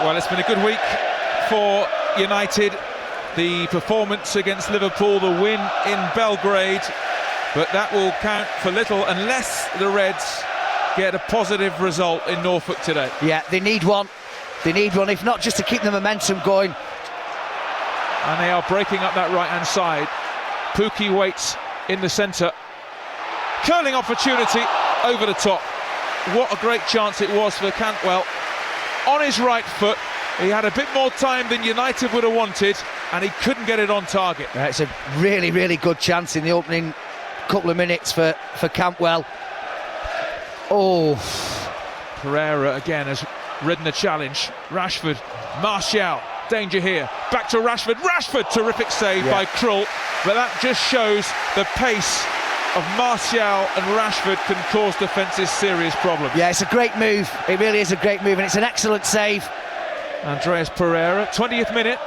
Well, it's been a good week for United. The performance against Liverpool, the win in Belgrade, but that will count for little unless the Reds get a positive result in Norfolk today. Yeah, they need one. They need one, if not just to keep the momentum going. And they are breaking up that right-hand side. Pukki waits in the centre. Curling opportunity over the top. What a great chance it was for Cantwell. On his right foot, he had a bit more time than United would have wanted, and he couldn't get it on target. It's a really, really good chance in the opening couple of minutes for Cantwell. Oh. Pereira again has ridden the challenge. Rashford, Martial, danger here. Back to Rashford. Rashford, terrific save by Krul. But that just shows the pace of Martial and Rashford can cause defences serious problems. Yeah, it's a great move. It really is a great move, and it's an excellent save. Andreas Pereira, 20th minute.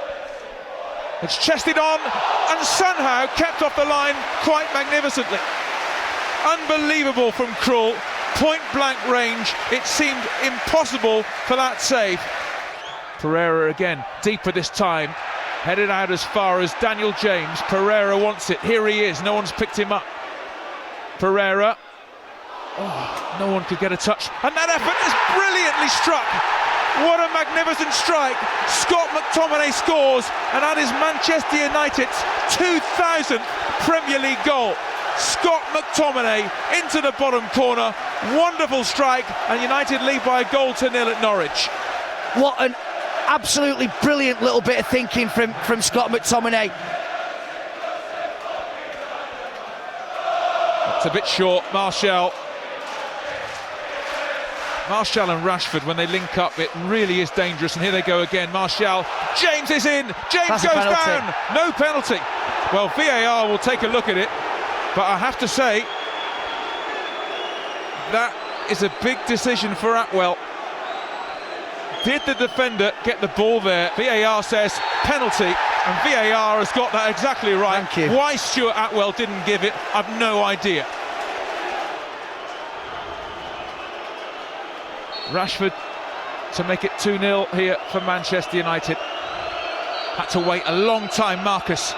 It's chested on and somehow kept off the line quite magnificently. Unbelievable from Krul. Point blank range. It seemed impossible for that save. Pereira again, deeper this time. Headed out as far as Daniel James. Pereira wants it. Here he is. No one's picked him up. Pereira. Oh, no one could get a touch. And that effort is brilliantly struck. What a magnificent strike. Scott McTominay scores, and that is Manchester United's 2000th Premier League goal. Scott McTominay into the bottom corner. Wonderful strike, and United lead by a goal to nil at Norwich. What an absolutely brilliant little bit of thinking from Scott McTominay. It's a bit short. Martial and Rashford, when they link up, it really is dangerous. And here they go again. Martial, James is in. James goes down. No penalty. Well, VAR will take a look at it, but I have to say that is a big decision for Atwell. Did the defender get the ball there? VAR says penalty, and VAR has got that exactly right. Thank you. Why Stuart Atwell didn't give it, I've no idea. Rashford to make it 2-0 here for Manchester United. Had to wait a long time, Marcus.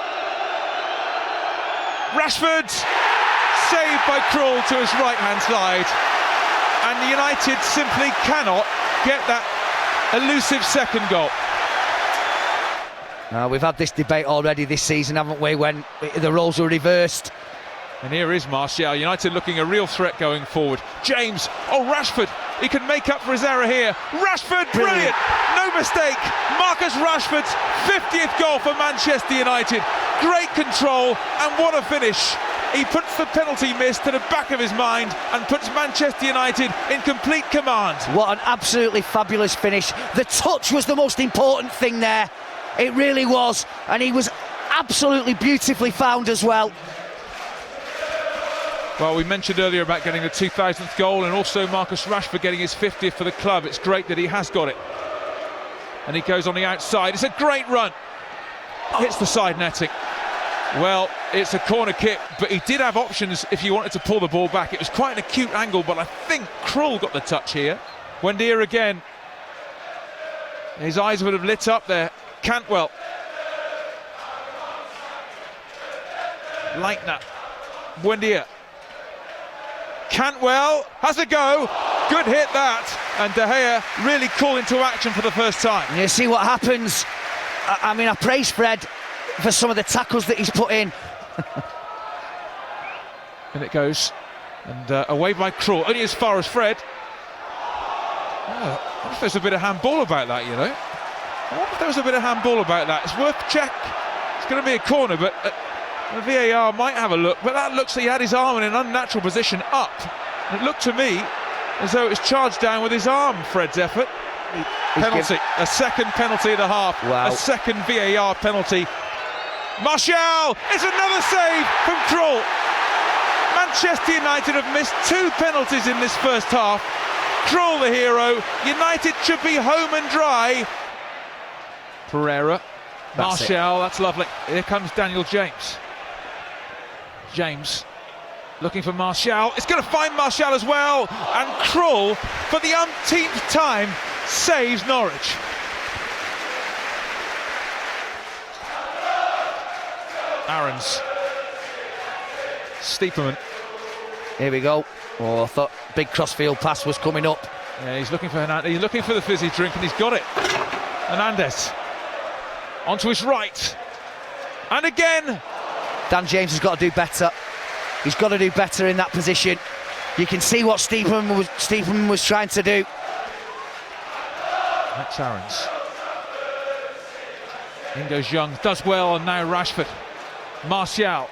Rashford! Saved by Krul to his right-hand side. And United simply cannot get that elusive second goal. We've had this debate already this season, haven't we, when the roles were reversed. And here is Martial. United looking a real threat going forward. James, Rashford, he can make up for his error here. Rashford, brilliant. No mistake. Marcus Rashford's 50th goal for Manchester United. Great control, and what a finish. He puts the penalty miss to the back of his mind and puts Manchester United in complete command. What an absolutely fabulous finish. The touch was the most important thing there. It really was, and he was absolutely beautifully found as well. Well, we mentioned earlier about getting the 2000th goal, and also Marcus Rashford getting his 50th for the club. It's great that he has got it. And he goes on the outside. It's a great run. Hits the side netting. Well, it's a corner kick, but he did have options if he wanted to pull the ball back. It was quite an acute angle, but I think Krul got the touch here. Buendia again. His eyes would have lit up there. Cantwell. Leitner. Buendia. Cantwell has a go. Good hit that. And De Gea really called into action for the first time. You see what happens. I mean, I praise Fred for some of the tackles that he's put in. And it goes. And away by Krul. Only as far as Fred. I wonder if there's a bit of handball about that, you know. I wonder if there was a bit of handball about that. It's worth a check. It's going to be a corner, but the VAR might have a look. But that looks like he had his arm in an unnatural position up. It looked to me as though it was charged down with his arm, Fred's effort. Penalty. A second penalty of the half. Wow. A second VAR penalty. Martial! It's another save from Krul. Manchester United have missed 2 penalties in this first half. Krul the hero. United should be home and dry. Pereira. Martial, that's lovely. Here comes Daniel James. James looking for Martial. It's going to find Martial as well. And Krul, for the umpteenth time, saves Norwich. Aarons. Stiepermann. Here we go. Oh, I thought big crossfield pass was coming up. Yeah, he's looking for Hernandez. He's looking for the fizzy drink, and he's got it. Hernandez onto his right, and again. Dan James has got to do better. He's got to do better in that position. You can see what Stiepermann was trying to do. That's Aarons. In goes Young, does well, and now Rashford. Martial.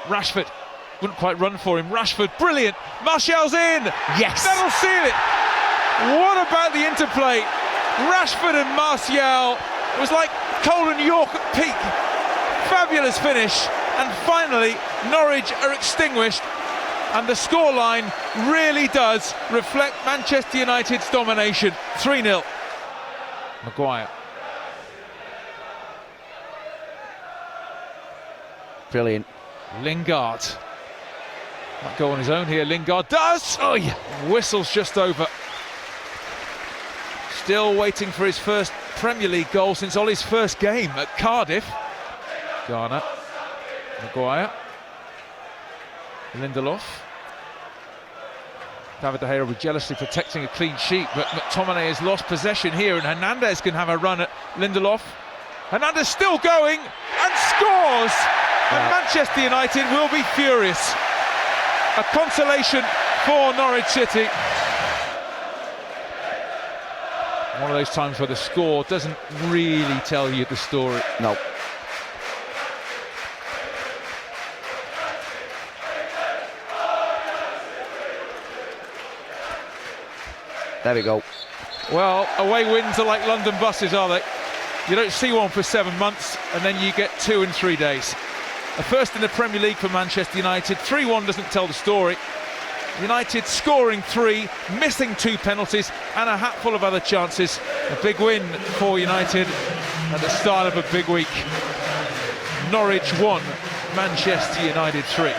Rashford wouldn't quite run for him. Rashford, brilliant. Martial's in. Yes. That'll seal it. What about the interplay? Rashford and Martial. It was like Cole and York at peak. Fabulous finish. And finally, Norwich are extinguished. And the scoreline really does reflect Manchester United's domination. 3-0. Maguire. Brilliant. Lingard. Might go on his own here. Lingard does! Oh, yeah. Whistle's just over. Still waiting for his first Premier League goal since Ollie's first game at Cardiff. Garner. Maguire. Lindelof. David De Gea will be jealously protecting a clean sheet, but McTominay has lost possession here, and Hernandez can have a run at Lindelof. Hernandez still going and scores! And Manchester United will be furious. A consolation for Norwich City. One of those times where the score doesn't really tell you the story. No. There we go. Well, away wins are like London buses, are they? You don't see one for 7 months, and then you get 2 in 3 days. A first in the Premier League for Manchester United. 3-1 doesn't tell the story. United scoring 3, missing 2 penalties, and a hatful of other chances. A big win for United at the start of a big week. Norwich 1, Manchester United 3.